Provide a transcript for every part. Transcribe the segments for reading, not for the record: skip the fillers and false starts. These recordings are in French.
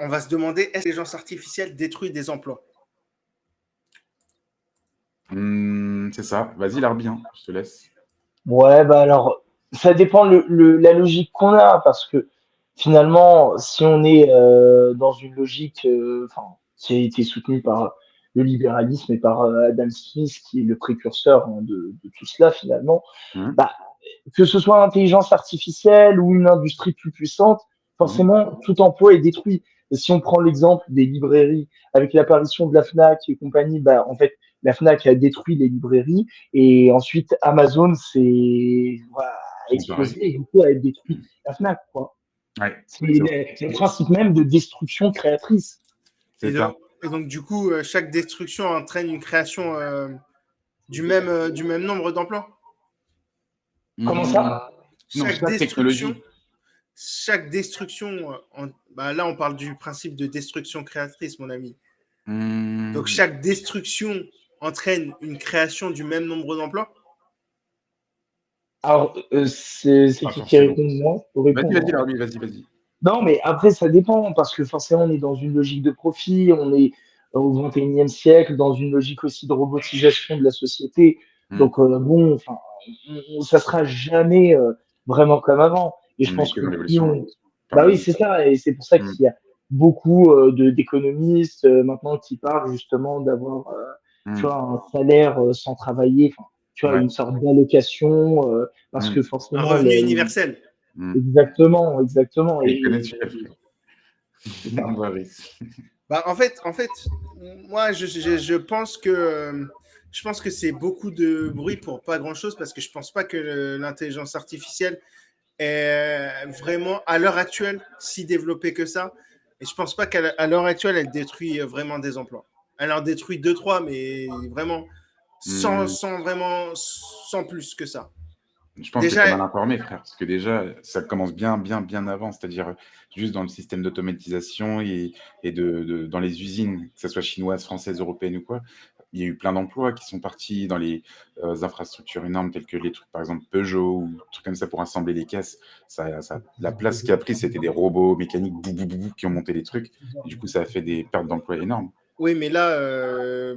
on va se demander, est-ce que l'intelligence artificielle détruit des emplois? C'est ça. Vas-y, Larbi, hein, je te laisse. Ouais, bah alors, ça dépend la logique qu'on a, parce que finalement, si on est dans une logique enfin, qui a été soutenue par le libéralisme et par Adam Smith, qui est le précurseur hein, de tout cela finalement, Hum, bah, que ce soit l'intelligence artificielle ou une industrie plus puissante, hum, forcément, tout emploi est détruit. Et si on prend l'exemple des librairies, avec l'apparition de la Fnac et compagnie, bah, en fait, la Fnac a détruit les librairies et ensuite Amazon s'est voilà, a c'est pareil. explosé et du coup a détruit la Fnac, quoi. Ouais, C'est c'est vrai. le principe même de destruction créatrice. C'est ça. Et donc, du coup, chaque destruction entraîne une création du même nombre d'emplois. Comment ça? Non, Chaque chaque destruction, technologie. bah, là, on parle du principe de destruction créatrice, mon ami. Donc, Hum, chaque destruction entraîne une création du même nombre d'emplois. Alors, c'est Pas qui forcément. répond? Moi, je peux Vas-y, répondre. vas-y, Hein. Larbi, vas-y, vas-y. Non, mais après, ça dépend, parce que forcément, on est dans une logique de profit, on est au 21e siècle, dans une logique aussi de robotisation de la société. Hum, Donc, bon, enfin, ça sera jamais vraiment comme avant. Et je On est pense que que dans plus l'évolution, hein. on... Bah oui, Permanente. c'est ça, et c'est pour ça Hum, qu'il y a beaucoup d'économistes maintenant qui parlent justement d'avoir, tu hum, vois, un salaire sans travailler, enfin, tu vois, Ouais. une sorte d'allocation, parce que Hum, Un forcément, revenu universel. hum. exactement, exactement. Et connaître celui-là. C'est ça. Bah, en fait, moi, je pense que c'est beaucoup de bruit pour pas grand-chose parce que je pense pas que l'intelligence artificielle est vraiment, à l'heure actuelle, si développée que ça. Et je pense pas qu'à l'heure actuelle, elle détruit vraiment des emplois. Elle en détruit deux, trois, mais vraiment Hum, sans plus que ça. Je pense que tu es Déjà, mal informé, frère, parce que déjà, ça commence bien, bien, bien avant, c'est-à-dire juste dans le système d'automatisation et dans les usines, que ce soit chinoises, françaises, européennes ou quoi. Il y a eu plein d'emplois qui sont partis dans les infrastructures énormes, telles que les trucs, par exemple, Peugeot ou trucs comme ça pour assembler les caisses. La place qui a pris, c'était des robots mécaniques bou, bou, bou, bou, qui ont monté les trucs. Et du coup, ça a fait des pertes d'emplois énormes. oui, mais là,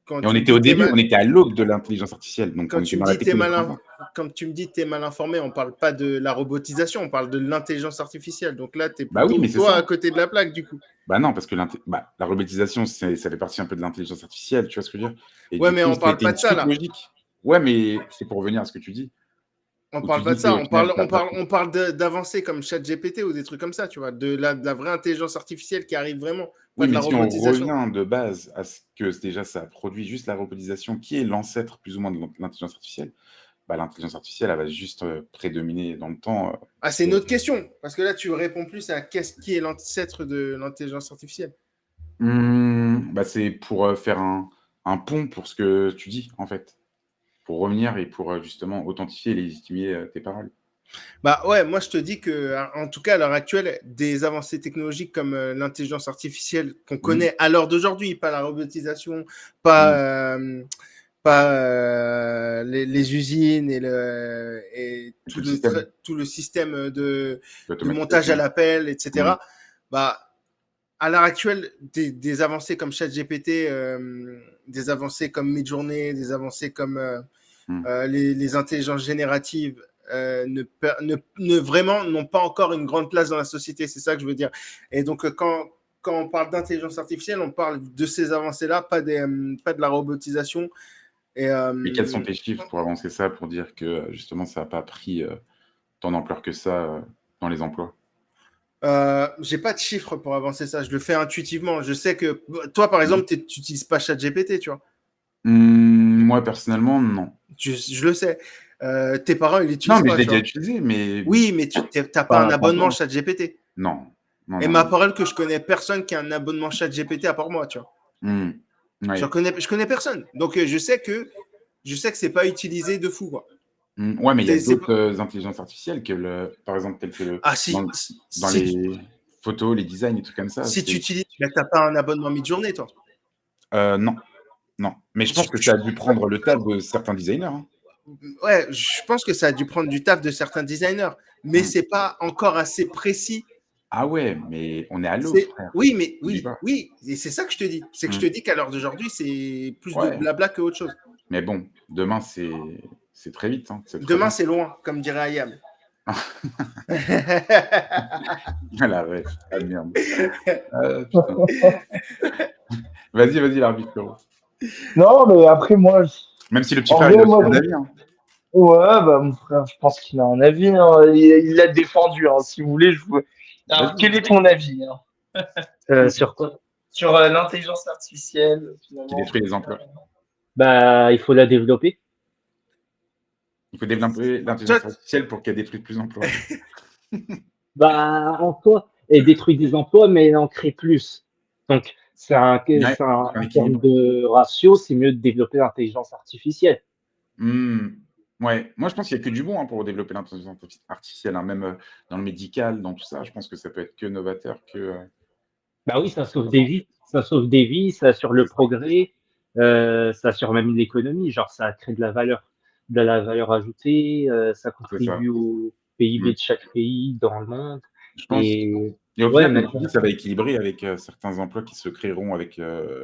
quand Et on tu me était dis au que t'es début, mal, on était à l'aube de l'intelligence artificielle, donc quand on était tu me dans la dis t'es technologie. quand tu me dis t'es mal informé, on parle pas de la robotisation, on parle de l'intelligence artificielle. Donc là, t'es Bah oui, plutôt mais c'est toi à ça. côté de la plaque du coup. Bah non, parce que la robotisation, ça fait partie un peu de l'intelligence artificielle, tu vois ce que je veux dire? Et Ouais, du mais coup, on ça a parle été pas une de ça suite là. logique. Ouais, mais c'est pour revenir à ce que tu dis, On où tu parle pas de dis ça. qu'au final, ça a pas pris. On parle d'avancées comme ChatGPT ou des trucs comme ça, tu vois, de la vraie intelligence artificielle qui arrive vraiment, pas Oui, de mais la si on robotisation. revient de base à ce que déjà ça produit juste la robotisation, qui est l'ancêtre plus ou moins de l'intelligence artificielle, bah, l'intelligence artificielle, elle va juste prédominer dans le temps. Ah, c'est une autre question, parce que là, tu réponds plus à qu'est-ce qui est l'ancêtre de l'intelligence artificielle. Bah, c'est pour faire un pont pour ce que tu dis, en fait. Pour revenir et pour justement authentifier et légitimer tes paroles. Bah ouais, moi je te dis que, en tout cas à l'heure actuelle, des avancées technologiques comme l'intelligence artificielle qu'on Mmh, connaît à l'heure d'aujourd'hui, pas la robotisation, mmh. pas les usines et Et tout le système tout le système de montage à d'automatisation. l'appel, Mmh, etc. Bah, à l'heure actuelle, des avancées comme ChatGPT, des avancées comme Midjourney, des avancées comme mmh. les intelligences génératives ne vraiment n'ont pas encore une grande place dans la société. C'est ça que je veux dire. Et donc, quand on parle d'intelligence artificielle, on parle de ces avancées-là, pas de la robotisation. Et Et quels sont tes chiffres pour avancer ça, pour dire que justement ça n'a pas pris tant d'ampleur que ça dans les emplois? j'ai pas de chiffres pour avancer ça. Je le fais intuitivement. Je sais que toi, par Mmh. exemple, tu n'utilises pas ChatGPT, tu vois. Moi personnellement, non. Je le sais. Tes parents, ils Non, l'utilisent mais je pas, l'ai tu déjà vois. utilisé, mais Oui, mais tu n'as pas un pas abonnement autant. ChatGPT. Non, non, Et non, ma non. parole que je connais personne qui a un abonnement ChatGPT à part moi, tu vois. Mmh. Ouais. Je connais personne. Donc je sais que c'est pas utilisé de fou, quoi. Ouais, mais il y a C'est pas- d'autres intelligences artificielles que par exemple, telles que Ah, dans, dans les photos, les designs et trucs comme ça. si tu utilises, mais t'as pas un abonnement mi-journée, toi. Non, non. Mais je Tu- pense que ça a tu- dû prendre le taf de certains designers, hein. ouais, je pense que ça a dû prendre du taf de certains designers, mais Mmh. c'est pas encore assez précis Ah ouais, mais on est à l'aube, frère. Oui, mais On y va. oui, et c'est ça que je te dis. C'est que je te dis qu'à l'heure d'aujourd'hui, c'est plus de Ouais. blabla que autre chose. Mais bon, demain, c'est très vite. Hein. C'est très Demain, loin. c'est loin, comme dirait Ayam. La ref. Ah merde. Ah, putain. Vas-y, l'arbitre. Non, mais après, moi, Même si le petit en frère, vrai, il a aussi moi, un avis. Hein. ouais, bah, mon frère, je pense qu'il a un avis, hein. Il l'a défendu, hein. Si vous voulez, je vous. Alors, quel Vas-y. est ton avis, hein, Hmm. sur quoi? Sur l'intelligence artificielle, Qui finalement. détruit les emplois. Bah, il faut la développer. Il faut développer l'intelligence artificielle pour qu'elle détruise plus d'emplois. Bah, en soi, elle détruit des emplois, mais elle en crée plus. Donc, Ouais, en termes équilibre. de ratio, c'est mieux de développer l'intelligence artificielle. Ouais, moi je pense qu'il n'y a que du bon hein, pour développer l'intelligence artificielle, hein, même dans le médical, dans tout ça, je pense que ça peut être que novateur, que. Bah oui, ça sauve des vies. Ça sauve des vies, ça assure le progrès, ça assure même l'économie. Genre, ça crée de la valeur ajoutée, ça C'est ça. contribue au PIB Mm. de chaque pays dans le monde. Je pense. Et Et au ouais, final, comme tu maintenant, dis, ça va équilibrer avec certains emplois qui se créeront avec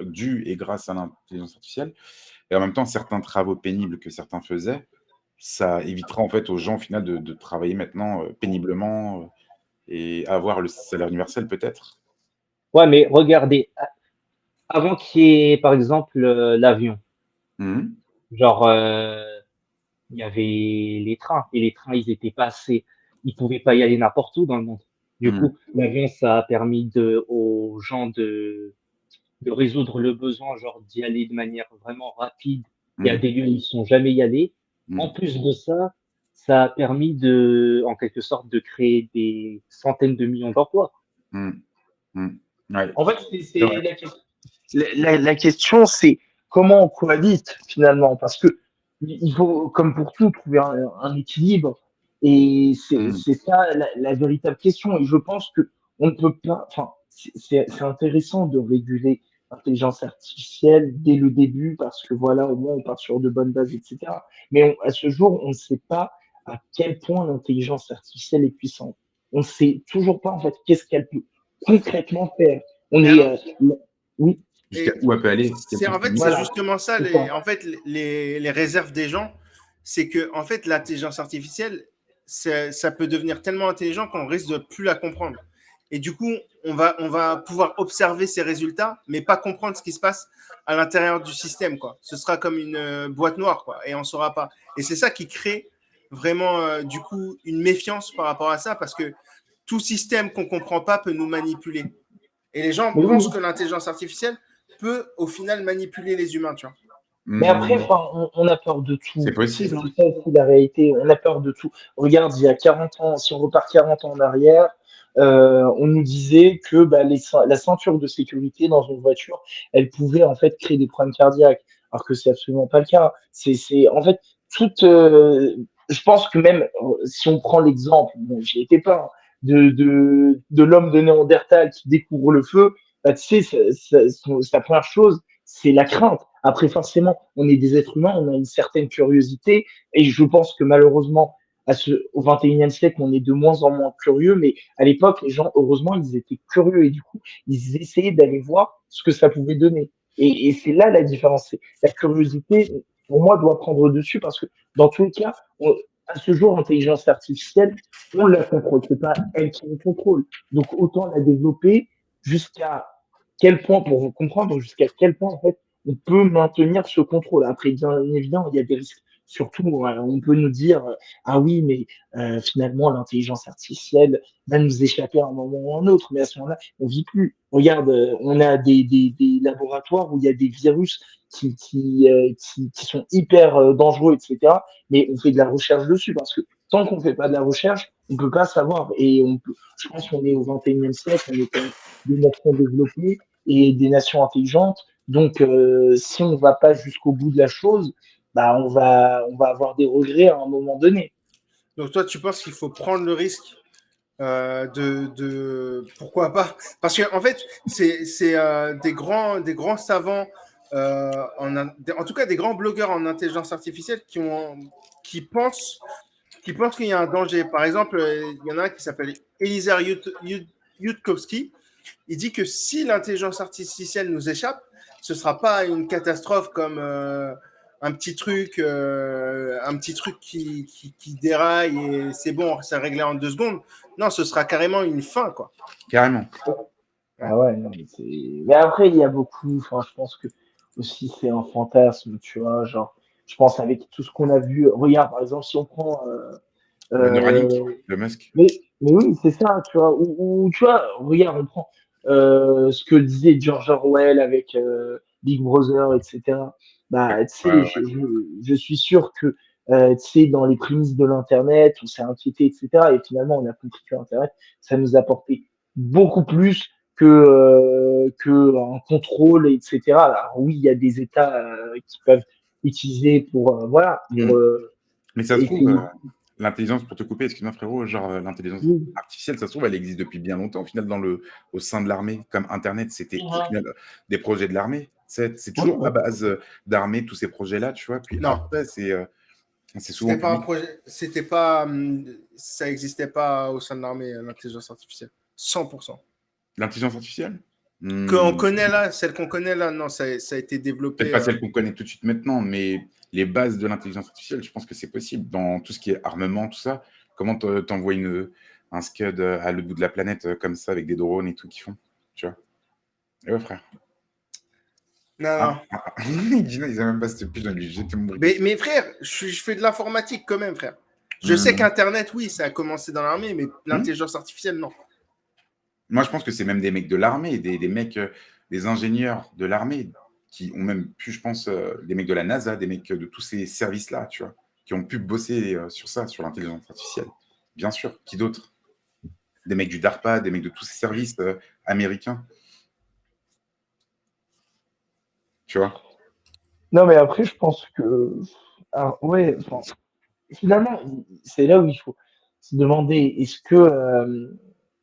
dû et grâce à l'intelligence artificielle. Et en même temps, certains travaux pénibles que certains faisaient, ça évitera en fait aux gens au final de travailler maintenant péniblement et avoir le salaire universel peut-être. ouais, mais regardez, avant qu'il y ait, par exemple, l'avion, Mhm. genre, il y avait les trains, et les trains, ils étaient pas assez, ils pouvaient pas y aller n'importe où dans le monde. Du Mhm. coup, l'avion, ça a permis aux gens de résoudre le besoin, genre d'y aller de manière vraiment rapide et à Mhm. des lieux où ils sont jamais y allés. En Mhm. plus de ça, ça a permis en quelque sorte, de créer des centaines de millions d'emplois. Mhm. Mhm. Ouais, En fait, c'est vrai. la question, c'est comment on cohabite finalement, parce que il faut, comme pour tout, trouver un équilibre, et Mhm. c'est ça la véritable question. Et je pense que on ne peut pas, enfin, c'est intéressant de réguler l'intelligence artificielle dès le début, parce que voilà, au moins on part sur de bonnes bases, etc. Mais à ce jour, on ne sait pas à quel point l'intelligence artificielle est puissante. On ne sait toujours pas en fait qu'est-ce qu'elle peut concrètement faire. On Mais est, alors, oui, Jusqu'à et où elle peut aller, quel en type de fait, c'est mission. voilà, justement ça, c'est ça. en fait, les réserves des gens, c'est que en fait, l'intelligence artificielle, ça peut devenir tellement intelligent qu'on risque de plus la comprendre. Et du coup, on va pouvoir observer ses résultats, mais pas comprendre ce qui se passe à l'intérieur du système, quoi. Ce sera comme une boîte noire, quoi, et on saura pas. Et c'est ça qui crée vraiment, du coup, une méfiance par rapport à ça, parce que tout système qu'on comprend pas peut nous manipuler. Et les gens Mais oui, pensent que l'intelligence artificielle peut au final manipuler les humains, tu vois. mais après, Mhm. enfin, on a peur de C'est tout. C'est possible. ça Hein. aussi la réalité. On a peur de tout. Regarde, il y a 40 ans, si on repart 40 ans en arrière, on nous disait que bah, la ceinture de sécurité dans une voiture, elle pouvait en fait créer des problèmes cardiaques, alors que c'est absolument pas le cas. En fait, toute, je pense que même si on prend l'exemple, bon, j'y étais pas, hein, de l'homme de Néandertal qui découvre le feu, bah, tu sais, sa première chose, c'est la crainte. Après, forcément, on est des êtres humains, on a une certaine curiosité, et je pense que malheureusement, au 21e siècle, on est de moins en moins curieux, mais à l'époque, les gens, heureusement, ils étaient curieux, et du coup, ils essayaient d'aller voir ce que ça pouvait donner. Et c'est là la différence. La curiosité, pour moi, doit prendre dessus, parce que dans tous les cas, à ce jour, l'intelligence artificielle, on la contrôle. C'est pas elle qui nous contrôle. Donc, autant la développer jusqu'à quel point, pour vous comprendre, jusqu'à quel point, en fait, on peut maintenir ce contrôle. Après, bien évidemment, il y a des risques. Surtout, on peut nous dire, ah oui, mais finalement, l'intelligence artificielle va nous échapper à un moment ou à un autre. Mais à ce moment-là, on vit plus. Regarde, on a des laboratoires où il y a des virus qui sont hyper dangereux, etc. Mais on fait de la recherche dessus, parce que tant qu'on fait pas de la recherche, on peut pas savoir. Je pense qu'on est au 21e siècle, on est quand même des nations développées et des nations intelligentes. Donc, si on ne va pas jusqu'au bout de la chose, bah, on va avoir des regrets à un moment donné. Donc toi, tu penses qu'il faut prendre le risque pourquoi pas? Parce que en fait, c'est des grands savants, en tout cas des grands blogueurs en intelligence artificielle qui pensent qu'il y a un danger. Par exemple, il y en a un qui s'appelle Eliezer Yudkowsky, il dit que si l'intelligence artificielle nous échappe, ce ne sera pas une catastrophe comme un petit truc qui déraille et c'est bon, c'est réglé en 2 secondes. Non, ce sera carrément une fin, quoi. Carrément. Ah ouais, non, mais après, il y a beaucoup, enfin, je pense que aussi c'est un fantasme, tu vois, genre, je pense avec tout ce qu'on a vu, regarde, par exemple, si on prend, Le Neuralink, euh, le Musk. mais oui, c'est ça, tu vois, ou tu vois, regarde, on prend ce que disait George Orwell avec Big Brother, etc. Bah, tu sais, Ouais, ouais. je suis sûr que, tu sais, dans les prémices de l'Internet, on s'est inquiété, etc. Et finalement, on a compris que l'Internet, ça nous apportait beaucoup plus que un contrôle, etc. Alors oui, il y a des États qui peuvent utiliser pour, voilà, pour Mm. Mais ça se trouve, essayer. l'intelligence, pour te couper, excuse-moi frérot, genre l'intelligence Oui. artificielle, ça se trouve, elle existe depuis bien longtemps, au final, au sein de l'armée, comme Internet, c'était au final des projets de l'armée. C'est toujours à base d'armée, tous ces projets-là, tu vois. Puis Non, après, c'est souvent c'était pas un public. projet, c'était pas, ça n'existait pas au sein de l'armée, l'intelligence artificielle. 100%. L'intelligence artificielle? Qu'on connaît là, celle qu'on connaît là, non, ça a été développé. Peut-être pas celle qu'on connaît tout de suite maintenant, mais les bases de l'intelligence artificielle, je pense que c'est possible. Dans tout ce qui est armement, tout ça, comment t'envoies un Scud à l'autre bout de la planète comme ça, avec des drones et tout qui font, tu vois? Et ouais, frère. Non, non. Il dit non, ils n'ont même pas cette pigeon, lui jeter mon briquet. Mais frère, je fais de l'informatique quand même, frère. Je sais qu'Internet, oui, ça a commencé dans l'armée, mais l'intelligence artificielle, non. Moi, je pense que c'est même des mecs de l'armée, des mecs, des ingénieurs de l'armée qui ont même pu, je pense, des mecs de la NASA, des mecs de tous ces services-là, tu vois, qui ont pu bosser sur ça, sur l'intelligence artificielle. Bien sûr, qui d'autre? Des mecs du DARPA, des mecs de tous ces services américains. Tu vois? Non, mais après, je pense que, ouais, enfin, finalement, c'est là où il faut se demander, est-ce que,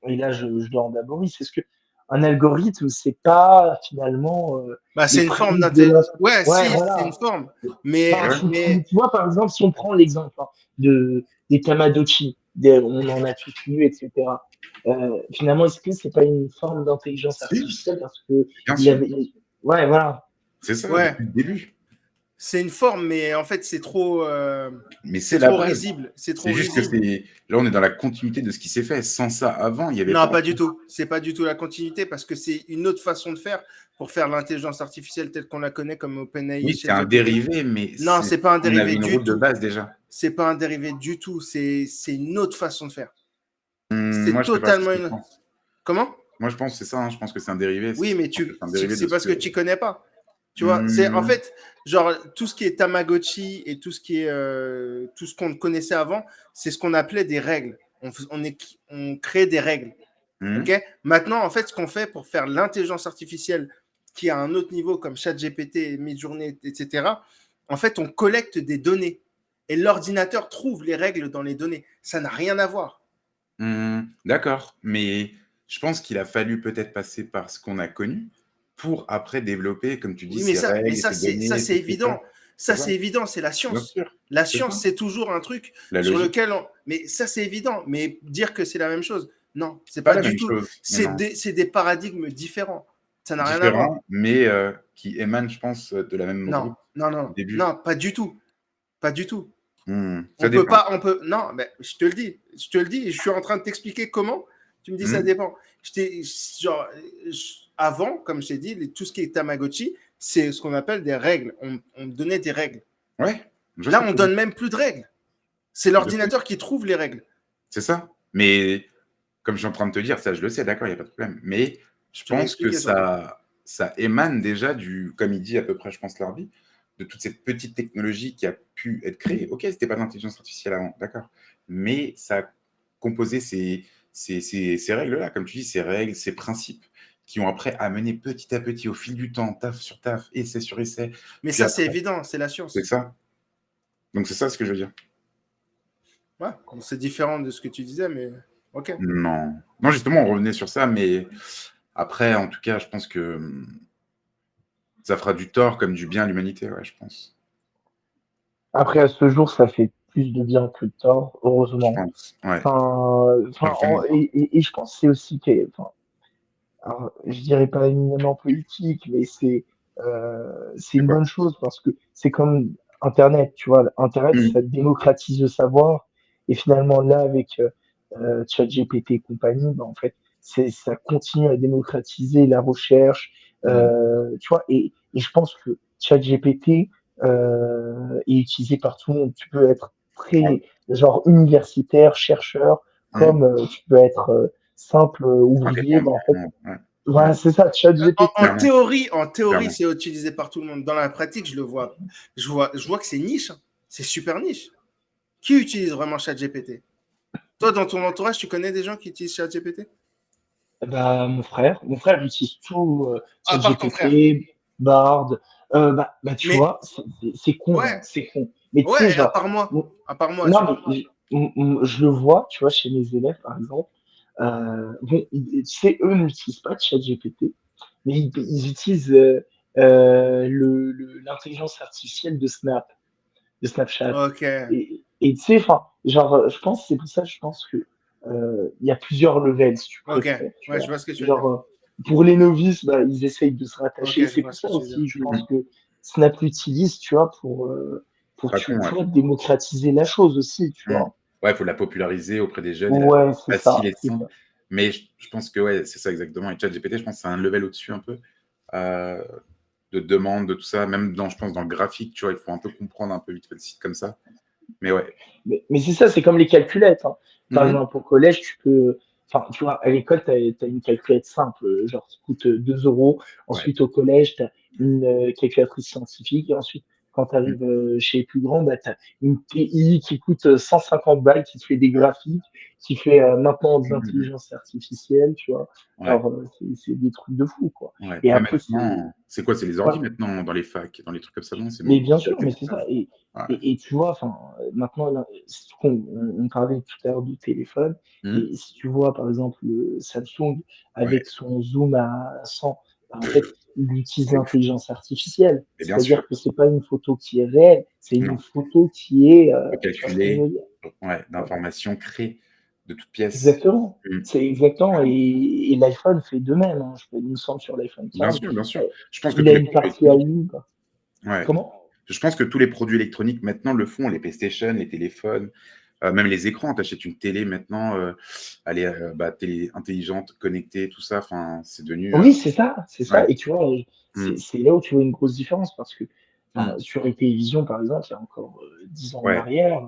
et là, je demande à Boris, est-ce que un algorithme, c'est pas finalement Bah, c'est les une forme prémices de d'intelligence. Ouais, ouais, si, c'est une voilà. forme. Mais, Enfin, mais tu vois, par exemple, si on prend l'exemple des Tamagotchi, on en a tous eu, etc. Finalement, est-ce que c'est pas une forme d'intelligence Si, artificielle parce que bien il sûr. avait, ouais, voilà. C'est ça, ouais, depuis le début. c'est une forme, mais en fait, c'est trop, Mais c'est c'est la trop base. risible. C'est trop C'est juste que risible. là, on est dans la continuité de ce qui s'est fait. Sans ça, avant, il n'y avait Non, pas. pas du tout. C'est pas du tout la continuité parce que c'est une autre façon de faire pour faire l'intelligence artificielle telle qu'on la connaît comme OpenAI, Oui, c'est un ChatGPT. dérivé, mais Non, c'est pas un on avait dérivé une du route de tout. base déjà. C'est pas un dérivé du tout. C'est une autre façon de faire. Moi, C'est je sais pas, c'est ce totalement que je une. pense. Moi, Moi, je pense que c'est ça. Je pense que c'est un dérivé. oui, mais Je pense que c'est un dérivé de c'est ce parce que. que tu connais pas. Tu vois, c'est en Hmm, fait genre tout ce qui est Tamagotchi et tout ce qui est tout ce qu'on connaissait avant, c'est ce qu'on appelait des règles. On crée des règles. hmm. Ok. Maintenant, en fait, ce qu'on fait pour faire l'intelligence artificielle qui a un autre niveau comme ChatGPT, Midjourney, etc. En fait, on collecte des données et l'ordinateur trouve les règles dans les données. Ça n'a rien à voir. D'accord, mais je pense qu'il a fallu peut-être passer par ce qu'on a connu pour après développer, comme tu dis, Oui, ses mais règles, ça, ses données, c'est ses trucs là. évident. C'est Ça, ça? c'est évident, c'est la Bien science. sûr, La c'est ça. science, c'est toujours un truc La sur logique, lequel on. Mais ça, c'est évident. Mais dire que c'est la même chose, non, c'est pas pas la du même tout. chose, mais non. C'est des paradigmes différents. Ça n'a rien à voir. Différent, mais qui émanent, je pense, de la même Non, route non, au non, début. non, pas du tout. Pas du tout. Ça On peut dépend. pas, on peut. Non, mais je te le dis. Je te le dis et je suis en train de t'expliquer comment. Tu me dis ça Hmm, dépend. Genre, avant, comme je t'ai dit, tout ce qui est Tamagotchi, c'est ce qu'on appelle des règles. On donnait des règles. Ouais, je Là, sais on très bien. donne même plus de règles. C'est Je sais, l'ordinateur qui trouve les règles. c'est ça. Mais comme je suis en train de te dire, ça, je le sais, d'accord, il n'y a pas de problème. Mais je Je te l'ai pense que expliqué surtout. ça émane déjà comme il dit à peu près, je pense, Larbi, de toute cette petite technologie qui a pu être créée. Ok, c'était pas de l'intelligence artificielle avant, d'accord. Mais ça a composé ces règles-là, comme tu dis, ces règles, ces principes qui ont après amené petit à petit, au fil du temps, taf sur taf, essai sur essai. Mais Puis ça, c'est après, évident, c'est la c'est science. ça. Donc c'est ça ce que je veux dire. Ouais, c'est différent de ce que tu disais, mais ok. Non. Non, justement, on revenait sur ça, mais après, en tout cas, je pense que ça fera du tort comme du bien à l'humanité, ouais, je pense. Après, à ce jour, ça fait plus de bien que de tort, Je heureusement. pense. Ouais, Enfin, largement. et je pense que c'est aussi que, enfin, alors, je dirais pas éminemment politique, mais c'est C'est une quoi? bonne chose parce que c'est comme Internet, tu vois. Internet, Mmh. ça démocratise le savoir. Et finalement, là, avec ChatGPT et compagnie, bah, en fait, ça continue à démocratiser la recherche, Mmh. tu vois. Et je pense que ChatGPT est utilisé par tout le monde. Tu peux être Ouais. très, genre, universitaire, chercheur, Mmh. comme tu peux être simple ouvrier. Bah, Indépendant. en fait, Ouais. Ouais. voilà, c'est ça, ChatGPT. Clairement, En théorie, clairement. c'est utilisé par tout le monde. Dans la pratique, je le vois. Je vois que c'est niche, hein. C'est super niche. Qui utilise vraiment ChatGPT? Toi, dans ton entourage, tu connais des gens qui utilisent ChatGPT? Bah, mon frère utilise tout, À part ton frère. ChatGPT, Bard. Tu Mais vois, c'est con, ouais, hein, c'est con. Mais tu sais, ouais, à genre, part moi. mon- À part moi, tu vois. non, mais je le vois, tu vois, chez mes élèves, par exemple. Bon, tu sais, eux n'utilisent pas de ChatGPT, mais ils utilisent l'intelligence artificielle de Snapchat. Ok. Et tu sais, enfin, genre, je pense, c'est pour ça, je pense que il y a plusieurs levels, si tu Ok. préfères, tu Ouais, je vois. vois ce que tu veux dire. Genre, pour les novices, bah, ils essayent de se Ok, rattacher. je C'est vois pour ce ça que tu veux dire. aussi, je Mmh. pense que Snap l'utilise, tu vois, Patron, tu ouais. vois, démocratiser la chose aussi, tu Mmh. vois. Ouais, il faut la populariser auprès des jeunes et la Ouais, facile et c'est simple. ça. Mais je pense que ouais, c'est ça exactement. Et ChatGPT, je pense que c'est un level au-dessus un peu euh, de demande, de tout ça. Même dans, je pense, dans le graphique, tu vois, il faut un peu comprendre un peu vite fait le site comme ça. Mais ouais. Mais c'est ça, c'est comme les calculettes, hein. Par Mhm. exemple, au collège, tu peux, enfin, tu vois, à l'école, t'as une calculette simple, genre, qui coûte 2 euros. Ouais. Ensuite, au collège, t'as une calculatrice scientifique. Et ensuite, quand tu Mhm. arrives chez les plus grands, bah, t'as une TI qui coûte 150 balles, qui te fait des graphiques, qui fait maintenant de Mhm. l'intelligence artificielle, tu vois. Ouais. Alors, c'est des trucs de fou, quoi. Ouais. Et Mais après, maintenant, c'est quoi? C'est les ouais, ordi maintenant dans les facs, dans les trucs comme ça, non? C'est mais mon bien chat sûr, mais c'est GPT. ça. Ouais. Et tu vois, enfin, maintenant, là, on parlait tout à l'heure du téléphone, Mhm. et si tu vois, par exemple, le Samsung Ouais. avec son zoom à 100, ben, en fait, il utilise C'est ouf. l'intelligence artificielle. Et bien sûr. C'est-à-dire que c'est pas une photo qui est réelle, c'est une Non. photo qui est, tu vois ce que je Recalculer, veux dire? ouais, Ouais. d'informations créées de toutes pièces. Exactement. Mhm. C'est exactement. Et l'iPhone fait de même, hein. Il me semble sur l'iPhone Bien 15, sûr, bien sûr. euh, Je pense que il tous a les une produits partie à électroniques, lui. ouais. Comment? Je pense que tous les produits électroniques maintenant le font, les PlayStation, les téléphones, même les écrans. Tu achètes une télé maintenant, elle est télé intelligente, connectée, tout ça. Enfin, c'est devenu. Oui, c'est ça, c'est ça. Ouais. Et tu vois, Mm, c'est là où tu vois une grosse différence parce que mm. sur les télévisions, par exemple, il y a encore 10 ans en Ouais, arrière,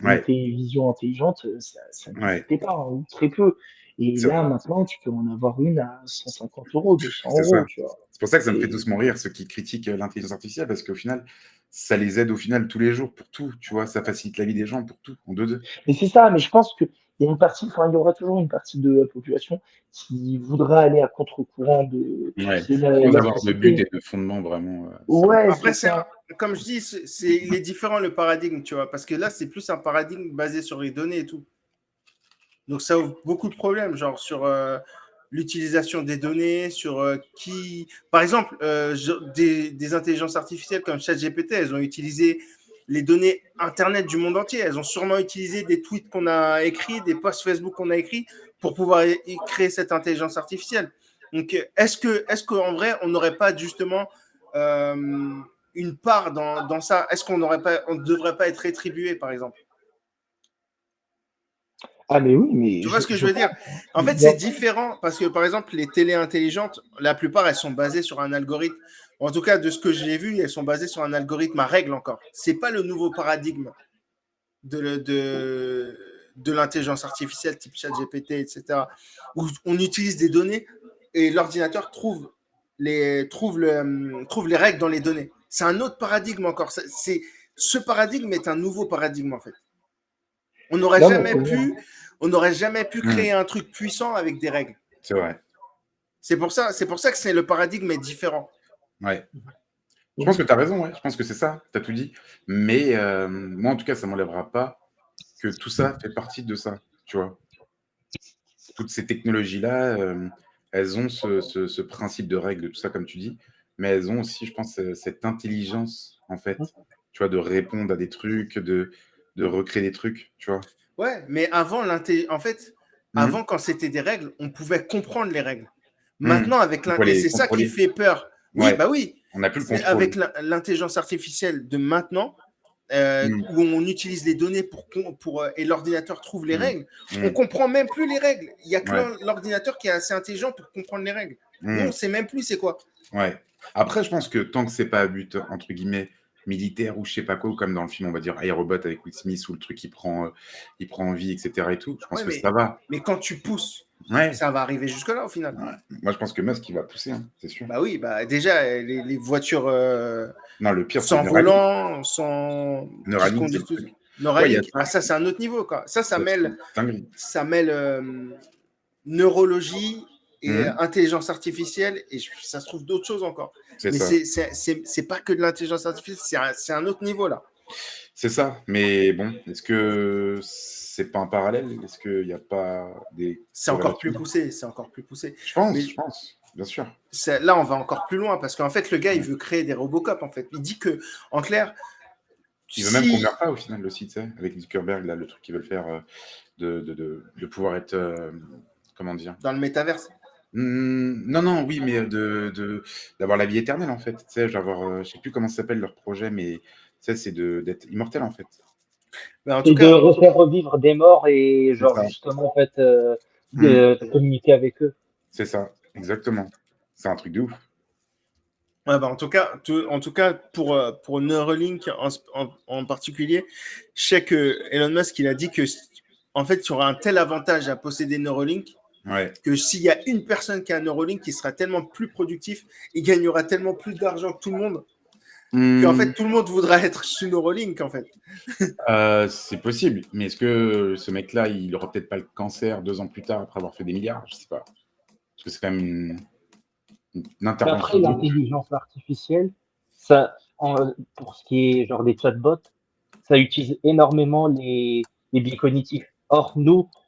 une ouais, télévision intelligente, ça ouais. n'existait pas, hein, ou très peu. Et C'est là, maintenant, tu peux en avoir une à 150 euros, 200 c'est euros, ça. tu vois. C'est pour ça que ça me fait C'est doucement rire, ceux qui critiquent l'intelligence artificielle, parce qu'au final, ça les aide au final tous les jours pour tout. Tu vois, ça facilite la vie des gens pour tout, en deux-deux. Mais c'est ça, mais je pense qu'il y a une partie, enfin, il y aura toujours une partie de la population qui voudra aller à contre-courant Ouais. de Sans la avoir de but et société. de fondement vraiment solide. Ouais, Après, c'est ça. comme je dis, il est différent le paradigme, tu vois, parce que là, c'est plus un paradigme basé sur les données et tout. Donc, ça ouvre beaucoup de problèmes, genre sur l'utilisation des données, sur qui. Par exemple, des intelligences artificielles comme ChatGPT, elles ont utilisé les données Internet du monde entier. Elles ont sûrement utilisé des tweets qu'on a écrits, des posts Facebook qu'on a écrits pour pouvoir créer cette intelligence artificielle. Donc, est-ce qu'en vrai, on n'aurait pas justement une part dans ça? Est-ce qu'on ne devrait pas être rétribué, par exemple? Ah, mais oui, mais Tu vois ce que je je veux dire? pense, hein. En fait, c'est Bien sûr. différent parce que, par exemple, les télés intelligentes, la plupart, elles sont basées sur un algorithme. En tout cas, de ce que j'ai vu, elles sont basées sur un algorithme à règle encore. C'est pas le nouveau paradigme de l'intelligence artificielle type ChatGPT, etc., où on utilise des données et l'ordinateur trouve les règles dans les données. C'est un autre paradigme encore. Ce paradigme est un nouveau paradigme, en fait. On n'aurait Non, mais jamais c'est vrai, hein. pu, on n'aurait jamais pu Mm, créer un truc puissant avec des règles. c'est vrai. C'est pour ça que le paradigme est différent. Ouais. Je pense Mhm. que tu as raison, ouais. Je pense que c'est ça. Tu as tout dit. Mais moi, en tout cas, ça m'enlèvera pas que tout ça fait partie de ça. Tu vois, toutes ces technologies-là, elles ont ce principe de règle, tout ça, comme tu dis. Mais elles ont aussi, je pense, cette intelligence, en fait, tu vois, de répondre à des trucs, de recréer des trucs, tu vois. Ouais, mais en fait, avant, quand c'était des règles, on pouvait comprendre les règles. Maintenant, avec On peut et les c'est ça qui contrôler. fait peur. Oui, Ouais. bah oui. On n'a plus le C'est contrôle. avec l'intelligence artificielle de maintenant, où on utilise les données et l'ordinateur trouve les règles, on comprend même plus les règles. Il n'y a que l'ordinateur qui est assez intelligent pour comprendre les règles. Nous, on ne sait même plus c'est quoi. Ouais. Après, je pense que tant que c'est pas à but, entre guillemets, militaire ou je sais pas quoi, ou comme dans le film, on va dire iRobot avec Will Smith, où le truc il prend vie, etc. et tout, je pense que ça va. Mais quand tu pousses, Ouais. ça va arriver jusque-là au final. Ouais. Moi, je pense que Musk, il va pousser, hein, c'est sûr. Bah oui, bah déjà, les voitures non, le pire, sans volant, sans... Neuralink, Neuralink, ça, c'est un autre niveau. Quoi. Ça mêle neurologie et intelligence artificielle, et ça se trouve d'autres choses encore. Mais c'est pas que de l'intelligence artificielle, c'est un autre niveau, là. C'est ça, mais bon, est-ce que c'est pas un parallèle? Est-ce qu'il n'y a pas des... C'est encore plus poussé, Je pense, bien sûr. Là, on va encore plus loin, parce qu'en fait, le gars, il veut créer des Robocop, en fait. Il dit que, en clair... Il veut même qu'on meure pas, au final, aussi, tu sais, avec Zuckerberg, là, le truc qu'ils veulent faire, de pouvoir être... comment dire? Dans le métaverse. Non, oui, mais d'avoir la vie éternelle, en fait. Tu sais, je sais plus comment ça s'appelle leur projet, mais c'est d'être immortel, en fait. En tout cas, de refaire revivre des morts et justement, en fait, de communiquer avec eux. C'est ça, exactement. C'est un truc de ouf. Ouais, bah en tout cas pour Neuralink en particulier, je sais que Elon Musk, il a dit que en fait, il y aura un tel avantage à posséder Neuralink que s'il y a une personne qui a un Neuralink, qui sera tellement plus productif, il gagnera tellement plus d'argent que tout le monde, qu'en fait, tout le monde voudra être sous Neuralink, en fait. C'est possible, mais est-ce que ce mec-là, il n'aura peut-être pas le cancer 2 ans plus tard après avoir fait des milliards? Je sais pas. Parce que c'est quand même une intervention. Après, l'intelligence artificielle, ça, pour ce qui est genre des chatbots, ça utilise énormément les biais cognitifs. Or,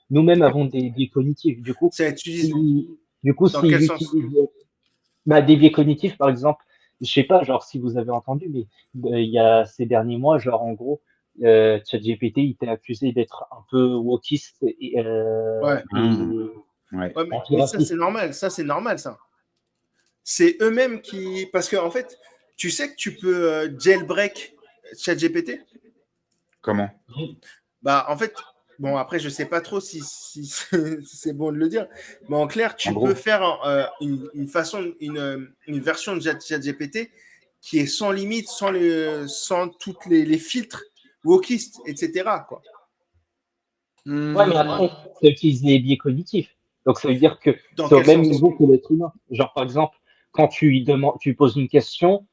nous-mêmes avons des biais cognitifs. Du coup, c'est utilisé. Dans quel sens? Des biais cognitifs, par exemple, je sais pas, genre si vous avez entendu, mais il y a ces derniers mois, genre en gros, ChatGPT, il était accusé d'être un peu wokiste mais ça c'est normal, ça. C'est eux-mêmes qui, parce que en fait, tu sais que tu peux jailbreak ChatGPT. Comment? Bah en fait, bon après je sais pas trop si c'est bon de le dire, mais en clair, tu peux faire une version de ChatGPT qui est sans limite, sans toutes les filtres wokistes, etc. quoi. Ouais, mais après, ça utilise les biais cognitifs. Donc, ça veut dire que c'est au même niveau que l'être humain. Genre, par exemple, quand tu poses une question,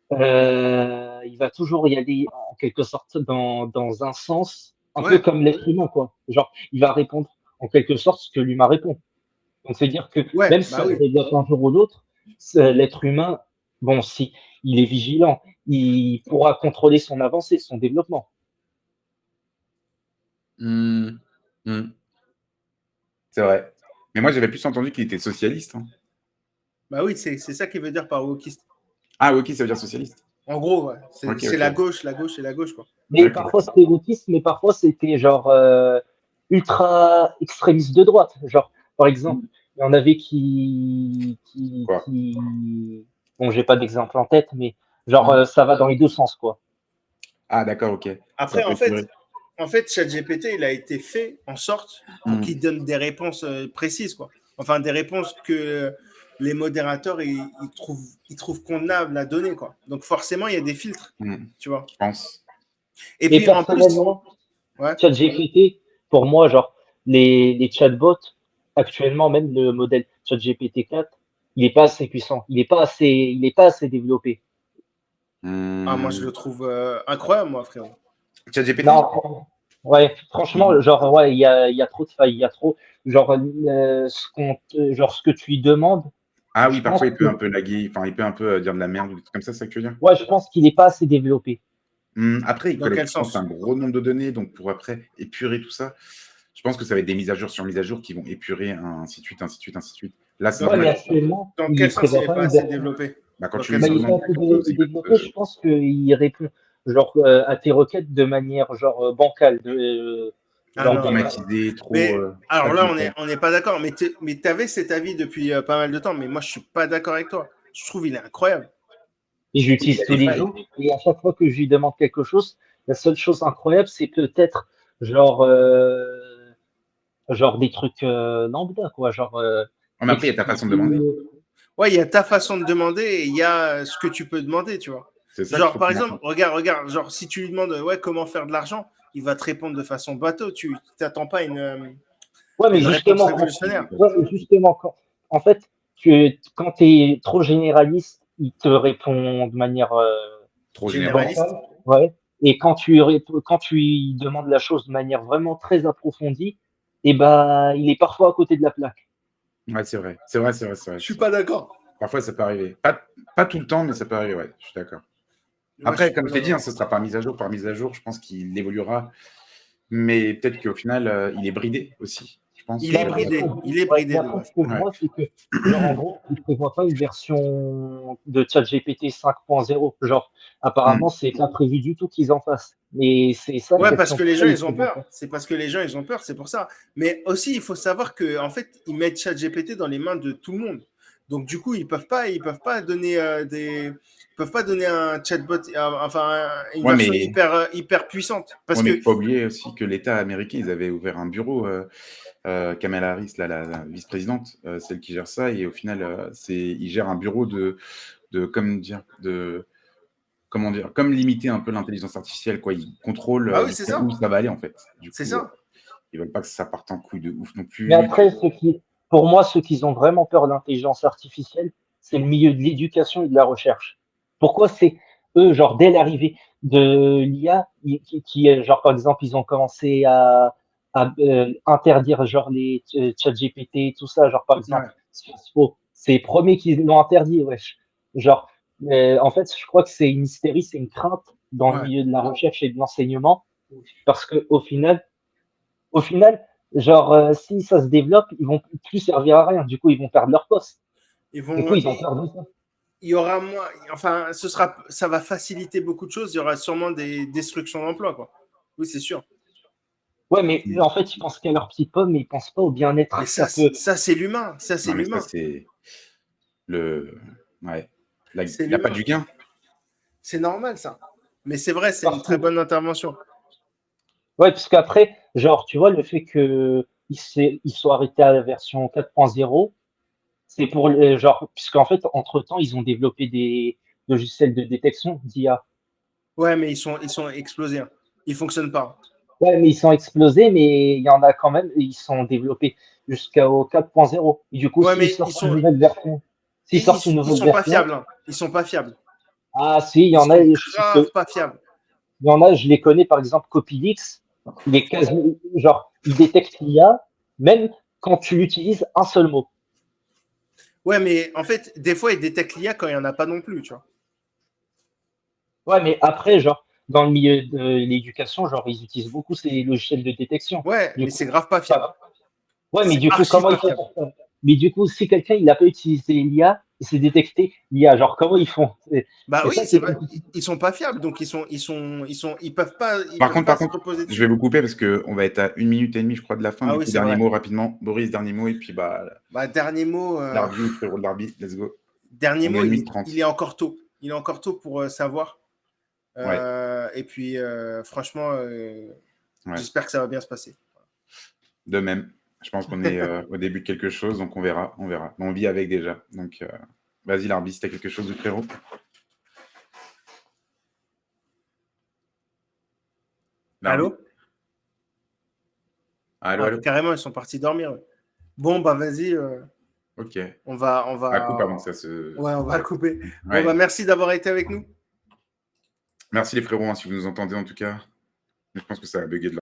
il va toujours y aller en quelque sorte dans un sens, un peu comme l'être humain, quoi. Genre, il va répondre en quelque sorte ce que l'humain répond. Donc, c'est-à-dire que même si on développe un jour ou l'autre, l'être humain, bon, si il est vigilant, il pourra contrôler son avancée, son développement. C'est vrai. Mais moi, j'avais plus entendu qu'il était socialiste. Hein. Bah oui, c'est ça qu'il veut dire par wokiste. Ah, wokiste, ça veut dire socialiste. En gros, ouais. C'est la gauche et la gauche, quoi. Mais parfois, c'était wokiste, mais parfois, c'était genre ultra extrémiste de droite. Genre, par exemple, il y en avait qui... Bon, j'ai pas d'exemple en tête, mais genre, ça va dans les deux sens, quoi. Ah, d'accord, ok. Après, en fait, ChatGPT, il a été fait en sorte pour qu'il donne des réponses précises, quoi. Enfin, des réponses que les modérateurs, ils trouvent convenables à donner, quoi. Donc, forcément, il y a des filtres, tu vois. Je pense. Et puis, en plus, ChatGPT, pour moi, genre, les chatbots, actuellement, même le modèle ChatGPT 4, il n'est pas assez puissant. Il n'est pas assez développé. Ah, moi, je le trouve incroyable, moi, frérot. ChatGPT? Non, ouais, franchement, genre, ouais, il y a trop de failles, il y a trop, genre, ce que tu lui demandes. Ah oui, parfois il peut un peu laguer, enfin, il peut un peu dire de la merde ou des trucs comme ça, c'est ça que tu veux dire? Ouais, je pense qu'il n'est pas assez développé. Après, il collecte un gros nombre de données, donc pour après épurer tout ça, je pense que ça va être des mises à jour sur mises à jour qui vont épurer ainsi de suite, ainsi de suite, ainsi de suite. Là, c'est mais actuellement, dans quel sens il n'est pas assez développé? Quand tu il est pas assez développé, je pense qu'il répond genre à tes requêtes de manière genre bancale, Ah genre non, banale. Automatisé, trop. mais alors Pas de là, contrôle. on n'est pas d'accord, mais tu avais cet avis depuis pas mal de temps, mais moi, je suis pas d'accord avec toi. Je trouve il est incroyable. Et Oui, il y j'utilise a tous des les failles. jours. Et à chaque fois que je lui demande quelque chose, la seule chose incroyable, c'est peut-être genre, genre des trucs lambda, quoi. Genre Mais après, il y a ta façon de expliquer. demander. Ouais, il y a ta façon de demander et il y a ce que tu peux demander, tu vois. C'est ça qu'il Genre, faut par prendre en exemple, compte. regarde, genre, si tu lui demandes ouais, comment faire de l'argent, il va te répondre de façon bateau. Tu t'attends pas Ouais, mais une réponse justement, révolutionnaire. en fait, quand tu es trop généraliste, il te répond de manière Trop général. Généraliste. bancale. Ouais. Et quand tu lui demandes la chose de manière vraiment très approfondie, et ben, il est parfois à côté de la plaque. Ouais, c'est vrai. C'est vrai, c'est vrai, c'est vrai. Je suis pas d'accord. Parfois, ça peut arriver. Pas tout le temps, mais ça peut arriver, ouais. Je suis d'accord. Moi, je Après, suis comme pas je t'ai dit, d'accord. hein, ce sera par mise à jour, par mise à jour. Je pense qu'il évoluera. Mais peut-être qu'au final, il est bridé aussi, je pense. Il est bridé. Il est bridé Mais de après, base. ce que je Ouais. vois, c'est que, genre, en gros, ils ne prévoient pas une version de ChatGPT 5.0. Genre, Mm. apparemment, c'est pas prévu du tout qu'ils en fassent. Mais c'est ça, Ouais, parce question que les pourquoi gens, ils ils ont prévoient peur. pas. C'est parce que les gens, ils ont peur, c'est pour ça. Mais aussi, il faut savoir que en fait, ils mettent ChatGPT dans les mains de tout le monde. Donc, du coup, ils peuvent pas donner ils peuvent pas donner un chatbot, enfin, une Ouais, version mais hyper puissante. Parce ouais, mais que, faut pas oublier aussi que l'État américain, ils avaient ouvert un bureau, Kamala Harris, là, la vice-présidente, celle qui gère ça, et au final, ils gèrent un bureau comment dire, comme limiter un peu l'intelligence artificielle, quoi. Ils contrôlent bah oui, c'est jusqu'à ça. où ça va aller, en fait. Du C'est coup, ça. ils veulent pas que ça parte en couille de ouf non Mais plus. après, pour moi, ceux qui ont vraiment peur de l'intelligence artificielle, c'est le milieu de l'éducation et de la recherche. Pourquoi c'est eux, genre, dès l'arrivée de l'IA, genre, par exemple, ils ont commencé à interdire, genre, les ChatGPT, tout ça, genre, par exemple, Ouais. Sciences Po, c'est les premiers qui l'ont interdit, wesh. Genre, en fait, je crois que c'est une hystérie, c'est une crainte dans le Ouais. milieu de la recherche et de l'enseignement, parce que au final, genre, si ça se développe, ils vont plus servir à rien. Du coup, ils vont perdre leur poste. Ils Du coup, vont, ils ont peur de ça. il y aura moins, enfin, ça va faciliter beaucoup de choses. Il y aura sûrement des destructions d'emplois, quoi. Oui, c'est sûr. Ouais, mais en fait, ils pensent qu'à leur petite pomme, mais ils pensent pas au bien-être Mais que ça peut. ça c'est l'humain. Ça, c'est Non, mais ça, l'humain. c'est le. Ouais. C'est La patte l'humain. du gain. C'est normal, ça. Mais c'est vrai, c'est une Parce que, très bonne intervention. ouais, parce qu'après, genre, tu vois, le fait qu'ils soient arrêtés à la version 4.0, c'est pour, genre, puisqu'en fait, entre-temps, ils ont développé des logiciels de détection d'IA. Ouais, mais ils sont explosés, hein. Ils fonctionnent pas. Ouais, mais ils sont explosés, mais il y en a quand même, ils sont développés jusqu'au 4.0. Et du coup, Ouais, mais s'ils sortent une ils nouvelle sont pas version, fiables, hein. Ils sont pas fiables. ah si, il y Ils en a, sont grave pas fiables. il y en a, je les connais, par exemple, Copilix, il est quasi, genre, il détecte l'IA, même quand tu utilises un seul mot. Ouais, mais en fait, des fois, ils détectent l'IA quand il y en a pas non plus, tu vois. Ouais, mais après, genre, dans le milieu de l'éducation, genre, ils utilisent beaucoup ces logiciels de détection. Ouais, Du mais c'est coup, grave pas fiable. enfin, ouais, mais C'est du coup, archi comment ils pas font fiable. pour ça? Mais du coup, si quelqu'un il n'a pas utilisé l'IA, il s'est détecté l'IA, genre comment ils font? Bah C'est oui, ça qui est compliqué. ils sont pas fiables, donc ils Par peuvent contre, pas par se contre, reposer je vais dessus. vous couper parce qu'on va être à 1 minute et demie, je crois, de la fin. Ah Du oui, coup, c'est dernier vrai. mot rapidement. Boris, dernier mot, et puis bah, Bah, dernier mot, l'arbi, frérot de l'arbi, let's go. dernier On est à mot, 1 minute 30. il est encore tôt. Il est encore tôt pour savoir. Ouais, Et puis, franchement, ouais. j'espère que ça va bien se passer. De même. Je pense qu'on est au début de quelque chose, donc on verra, on verra. On vit avec déjà. Donc, vas-y, l'arbi, si t'as quelque chose de frérot. L'arbi. Allô? Allô, Ah, allô. carrément, ils sont partis dormir. Ouais. Bon, bah vas-y, Ok. on À coupe avant que va, ça se. ouais, on va couper. Bon, bah Ouais. merci d'avoir été avec nous. Merci les frérots, hein, si vous nous entendez en tout cas. Je pense que ça a bugué de